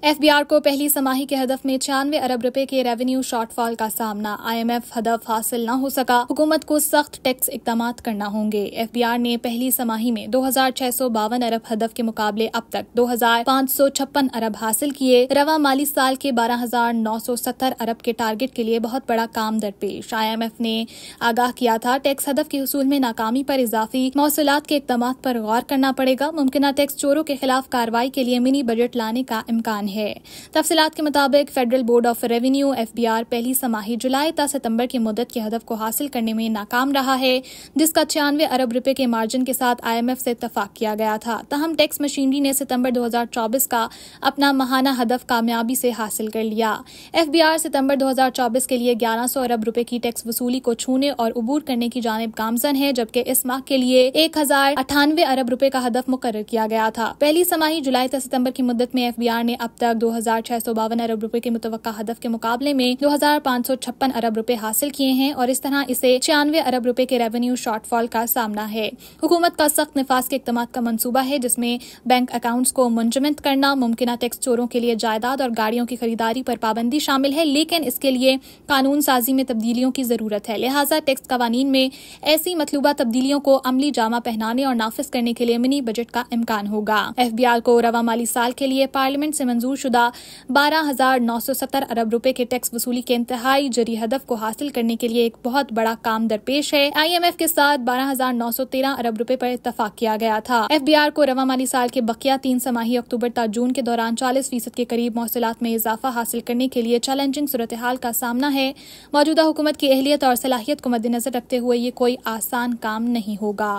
FBR को पहली समाही के हदफ में 96 अरब रुपए के रेवेन्यू शॉर्टफॉल का सामना। आईएमएफ हदफ हासिल न हो सका, हुकूमत को सख्त टैक्स इकदाम करना होंगे। एफबीआर ने पहली समाही में 2652 अरब हदफ के मुकाबले अब तक 2556 अरब हासिल किए। रवा माली साल के 12970 अरब के टारगेट के लिए बहुत बड़ा काम दरपेश। आईएमएफ ने आगाह किया था, टैक्स हदफ के हुसूल में नाकामी पर इजाफी मौसूलात के इकदाम पर गौर करना पड़ेगा। मुमकिन टैक्स चोरों के खिलाफ कार्रवाई के लिए मिनी बजट लाने का इम्कान है। तफसीलात के मुताबिक federal board of revenue FBR पहली समाही जुलाई ता सितंबर की मुद्दत के हदफ को हासिल करने में नाकाम रहा है, जिसका 96 अरब रुपए के मार्जिन के साथ आईएमएफ से इत्तफाक किया गया था। तहम टैक्स मशीनरी ने सितंबर 2024 का अपना माहाना हदफ कामयाबी से हासिल कर लिया। एफबीआर सितंबर 2024 के लिए 1100 अरब रुपए की टैक्स वसूली को छूने और उबूर करने की जानिब गामजन है, जबकि इस माह के लिए 1098 अरब रुपए का हदफ मुकर्रर किया गया था। पहली समाही जुलाई ता सितंबर की मुद्दत में एफबीआर ने अब तक 2652 अरब रुपए के मुतवक्का हदफ के मुकाबले में 2556 अरब रुपए हासिल किए हैं और इस तरह इसे 96 अरब रुपए के रेवेन्यू शॉर्टफॉल का सामना है। हुकूमत का सख्त निफाज के इक़दाम का मंसूबा है, जिसमें बैंक अकाउंट्स को मुंजमद करना, मुमकिन टैक्स चोरों के लिए जायदाद और गाड़ियों की खरीदारी पर पाबंदी शामिल है, लेकिन इसके लिए कानून साजी में तब्दीलियों की जरूरत है। लिहाजा टैक्स कवानीन में ऐसी मतलूबा तब्दीलियों को अमली जामा पहनाने और नाफिज करने के लिए मिनी बजट का इम्कान होगा। एफबीआर को रवा माली साल के लिए पार्लियामेंट से मंजूर शुदा 12,970 अरब रुपए के टैक्स वसूली के इंतहाई जरी हदफ को हासिल करने के लिए एक बहुत बड़ा काम दरपेश है। आईएमएफ के साथ 12,913 अरब रुपए पर इत्तफाक किया गया था। एफबीआर को रवा माली साल के बकिया 3 समाही अक्टूबर ता जून के दौरान 40% के करीब मौसूलात में इजाफा हासिल करने के लिए चैलेंजिंग सूरत हाल का सामना है। मौजूदा हुकूमत की अहलियत और सलाहियत को मद्देनजर रखते हुए ये कोई आसान काम नहीं होगा।